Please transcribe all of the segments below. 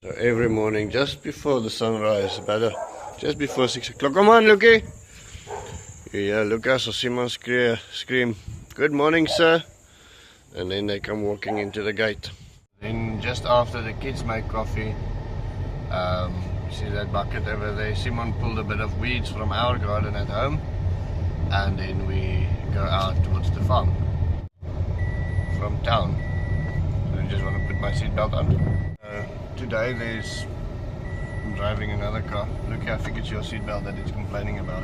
So every morning, just before the sunrise, just before 6 o'clock. Come on, Lucky! You hear Lucas or Simon scream, "Good morning, sir!" And then they come walking into the gate. Then just after the kids make coffee, see that bucket over there? Simon pulled a bit of weeds from our garden at home, and then we go out towards the farm from town. So I just want to put my seatbelt on. Today I'm driving another car. Look, I think it's your seatbelt that it's complaining about.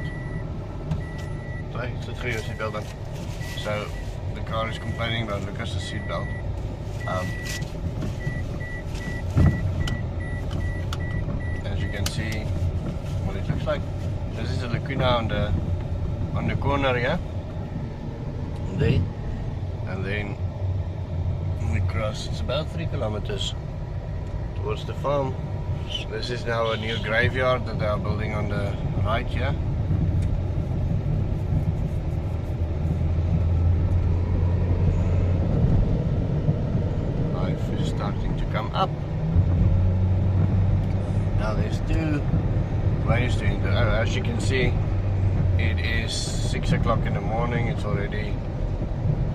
Sorry, sit for your seatbelt on. So the car is complaining about Lucas' seatbelt. As you can see, what it looks like. This is a lacuna on the corner here. There. And then we cross. It's about 3 kilometers towards the farm. This is now a new graveyard that they are building on the right here. Life is starting to come up. Now there's 2 ways to enter. As you can see, it is 6 o'clock in the morning. It's already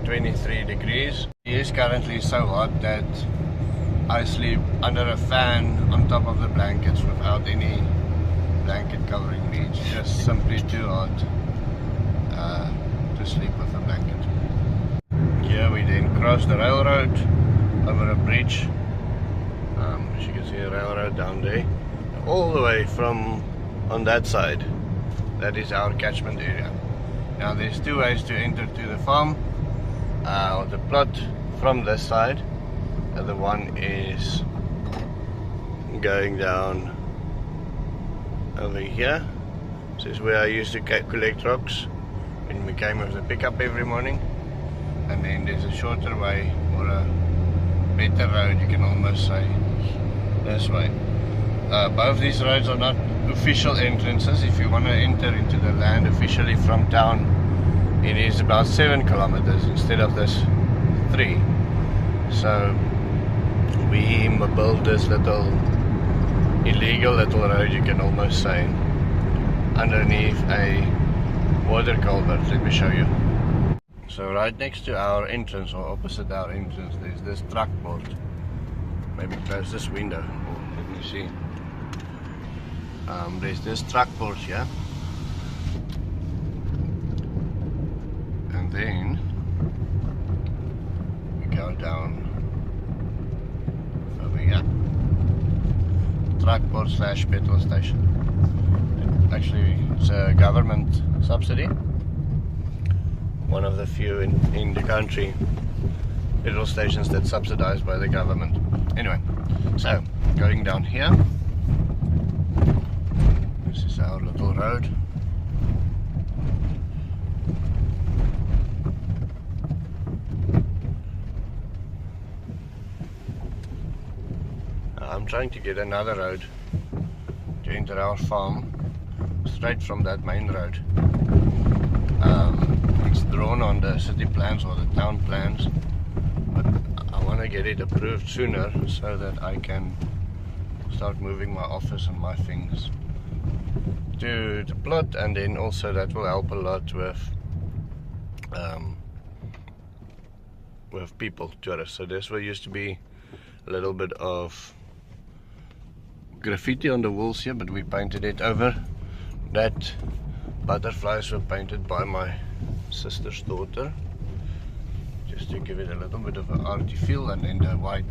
23 degrees. It is currently so hot that I sleep under a fan on top of the blankets without any blanket covering me. It's just simply too hot to sleep with a blanket. Here we then cross the railroad over a bridge. As you can see, a railroad down there. All the way from on that side. That is our catchment area. Now there's 2 ways to enter to the farm. The plot from this side. The other one is going down over here. This is where I used to collect rocks when we came with the pickup every morning. And then there's a shorter way, or a better road, you can almost say, this way. Both these roads are not official entrances. If you want to enter into the land officially from town, it is about 7 kilometers instead of this 3. So we built this little illegal little road, you can almost say, underneath a water culvert. Let me show you. So right next to our entrance, or opposite our entrance, there's this truck port. Maybe close this window. Oh, let me see. There's this truck port here. And then we go down over here. Truck port / petrol station. Actually, it's a government subsidy. One of the few in the country petrol stations that's subsidized by the government. Anyway, so going down here. This is our little road. I'm trying to get another road to enter our farm straight from that main road. It's drawn on the city plans or the town plans, but I want to get it approved sooner so that I can start moving my office and my things to the plot, and then also that will help a lot with people, tourists. So this will used to be a little bit of graffiti on the walls here, but we painted it over. That butterflies were painted by my sister's daughter, just to give it a little bit of an arty feel, and then the white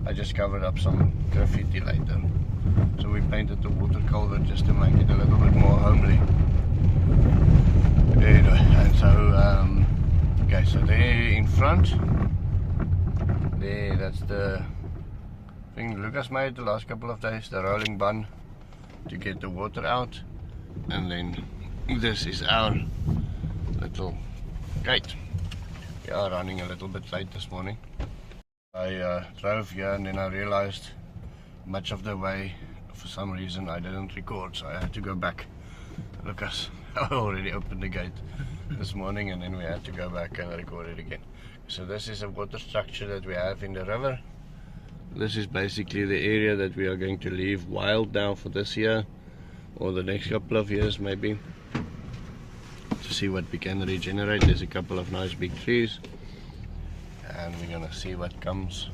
I just covered up some graffiti later. So we painted the water culvert just to make it a little bit more homely. Anyway, and so okay, so there in front, there, that's the thing Lucas made the last couple of days, the rolling bun to get the water out. And then this is our little gate. We are running a little bit late this morning. I drove here and then I realized much of the way, for some reason, I didn't record, so I had to go back. Lucas already opened the gate this morning, and then we had to go back and record it again. So this is a water structure that we have in the river. This is basically the area that we are going to leave wild now for this year, or the next couple of years maybe, to see what we can regenerate. There's a couple of nice big trees, and we're gonna see what comes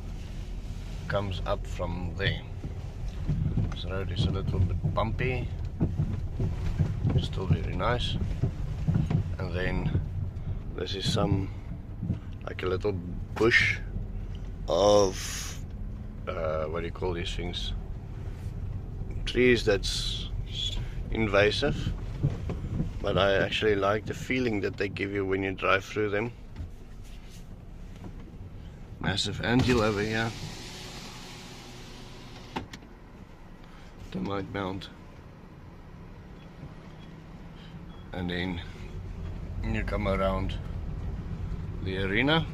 up from there. This road is a little bit bumpy, still very nice. And then this is some, like a little bush of what do you call these things, trees that's invasive, but I actually like the feeling that they give you when you drive through them. Massive anthill over here, termite mound, and then you come around the arena.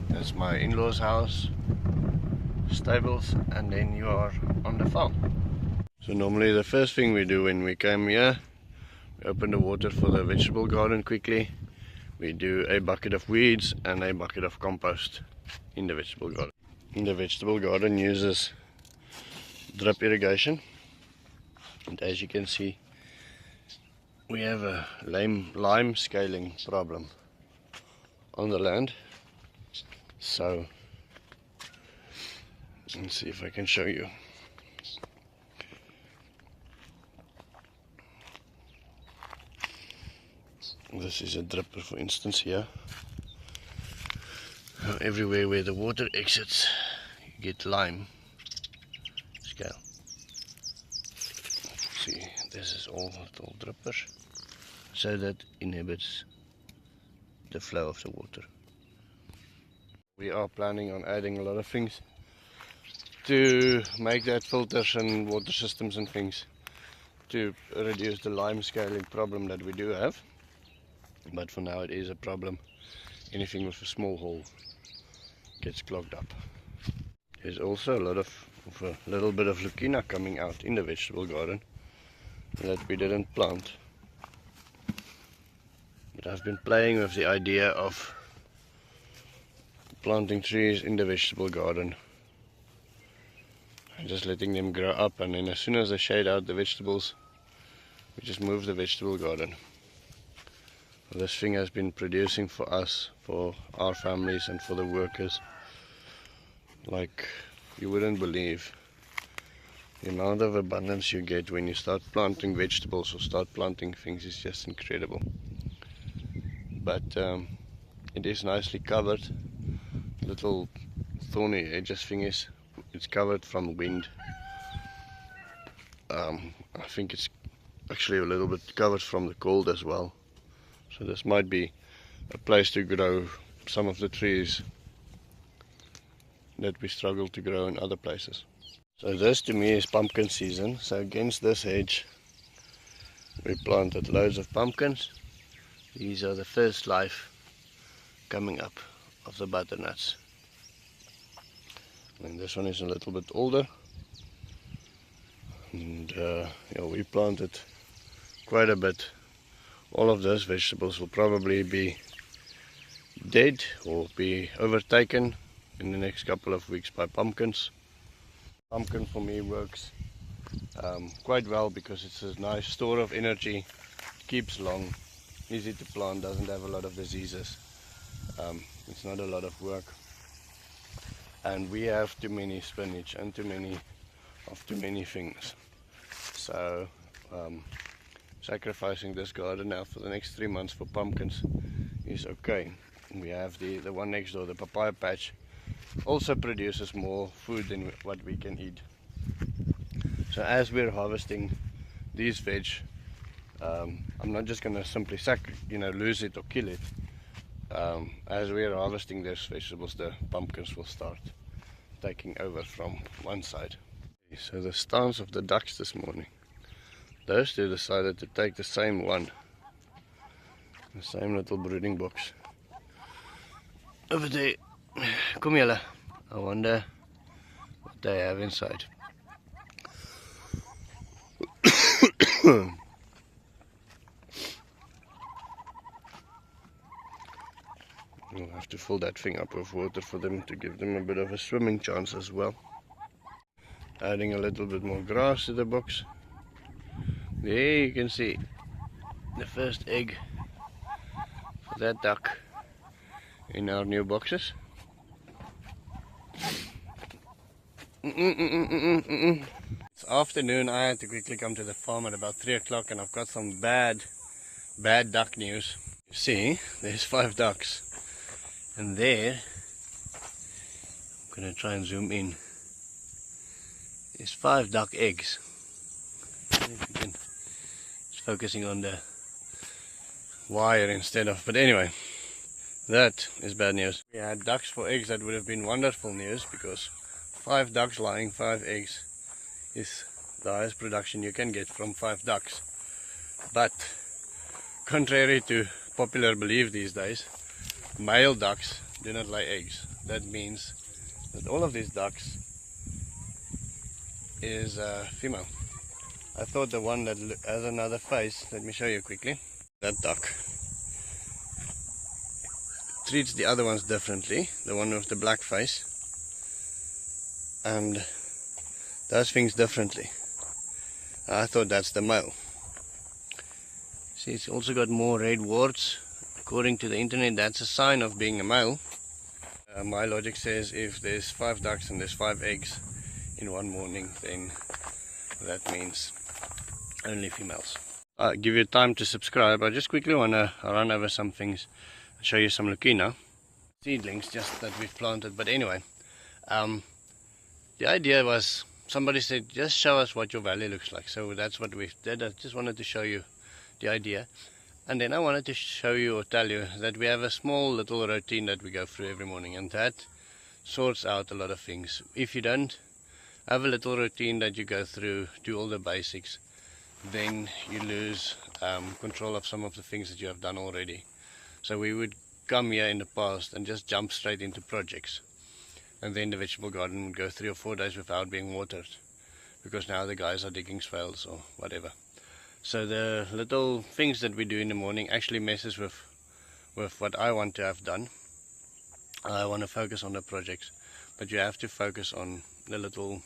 That's my in-laws house, stables, and then you are on the farm. So normally the first thing we do when we come here, we open the water for the vegetable garden quickly. We do a bucket of weeds and a bucket of compost in the vegetable garden. The vegetable garden uses drip irrigation, and as you can see, we have a lime scaling problem on the land. So let's see if I can show you. This is a dripper, for instance, here. Everywhere where the water exits, you get lime scale. See, this is all little drippers, so that inhibits the flow of the water. We are planning on adding a lot of things to make that, filters and water systems and things, to reduce the lime scaling problem that we do have. But for now it is a problem. Anything with a small hole gets clogged up. There's also a little bit of zucchini coming out in the vegetable garden that we didn't plant. But I've been playing with the idea of planting trees in the vegetable garden and just letting them grow up, and then as soon as they shade out the vegetables, we just move the vegetable garden. This thing has been producing for us, for our families and for the workers, like you wouldn't believe. The amount of abundance you get when you start planting vegetables or start planting things is just incredible. But it is nicely covered. Little thorny edges thingies, it's covered from wind. I think it's actually a little bit covered from the cold as well. So this might be a place to grow some of the trees that we struggle to grow in other places. So this to me is pumpkin season. So against this hedge we planted loads of pumpkins. These are the first life coming up of the butternuts. And this one is a little bit older. And yeah, we planted quite a bit. All of those vegetables will probably be dead or be overtaken in the next couple of weeks by pumpkins. Pumpkin for me works quite well because it's a nice store of energy, keeps long, easy to plant, doesn't have a lot of diseases. It's not a lot of work, and we have too many spinach and too many things. So sacrificing this garden now for the next 3 months for pumpkins is okay. We have the one next door, the papaya patch, also produces more food than what we can eat. So as we're harvesting these veg, I'm not just gonna simply lose it or kill it. As we're harvesting those vegetables, the pumpkins will start taking over from one side. So the stance of the ducks this morning. Those two decided to take the same one, the same little brooding box. Over there, come here. I wonder what they have inside. We'll have to fill that thing up with water for them to give them a bit of a swimming chance as well. Adding a little bit more grass to the box. There you can see the first egg for that duck in our new boxes. It's afternoon. I had to quickly come to the farm at about 3 o'clock, and I've got some bad duck news. You see, there's 5 ducks, and there, I'm gonna try and zoom in. There's 5 duck eggs. If you can, it's focusing on the wire instead of, but anyway, that is bad news. We had ducks for eggs. That would have been wonderful news, because 5 ducks laying 5 eggs is the highest production you can get from 5 ducks. But contrary to popular belief these days, male ducks do not lay eggs. That means that all of these ducks is female. I thought the one that has another face, let me show you quickly. That duck treats the other ones differently, the one with the black face, and does things differently. I thought that's the male. See, it's also got more red warts. According to the internet, that's a sign of being a male. My logic says if there's 5 ducks and there's 5 eggs in one morning, then that means only females. Give you time to subscribe. I just quickly want to run over some things, show you some leucaena seedlings just that we've planted. But anyway, the idea was, somebody said just show us what your valley looks like, so that's what we did. I just wanted to show you the idea, and then I wanted to show you or tell you that we have a small little routine that we go through every morning, and that sorts out a lot of things. If you don't have a little routine that you go through, do all the basics, then you lose control of some of the things that you have done already. So we would come here in the past and just jump straight into projects, and then the vegetable garden would go 3 or 4 days without being watered, because now the guys are digging swales or whatever. So the little things that we do in the morning actually messes with what I want to have done. I want to focus on the projects, but you have to focus on the little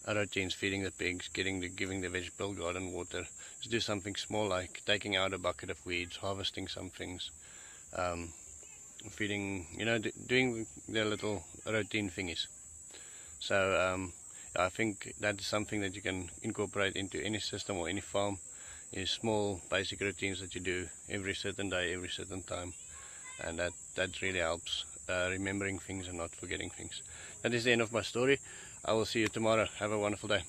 routines: feeding the pigs, giving the vegetable garden water. Just do something small like taking out a bucket of weeds, harvesting some things, feeding, doing the little routine thingies. So I think that is something that you can incorporate into any system or any farm, is small basic routines that you do every certain day, every certain time, and that really helps remembering things and not forgetting things. That is the end of my story. I will see you tomorrow. Have a wonderful day.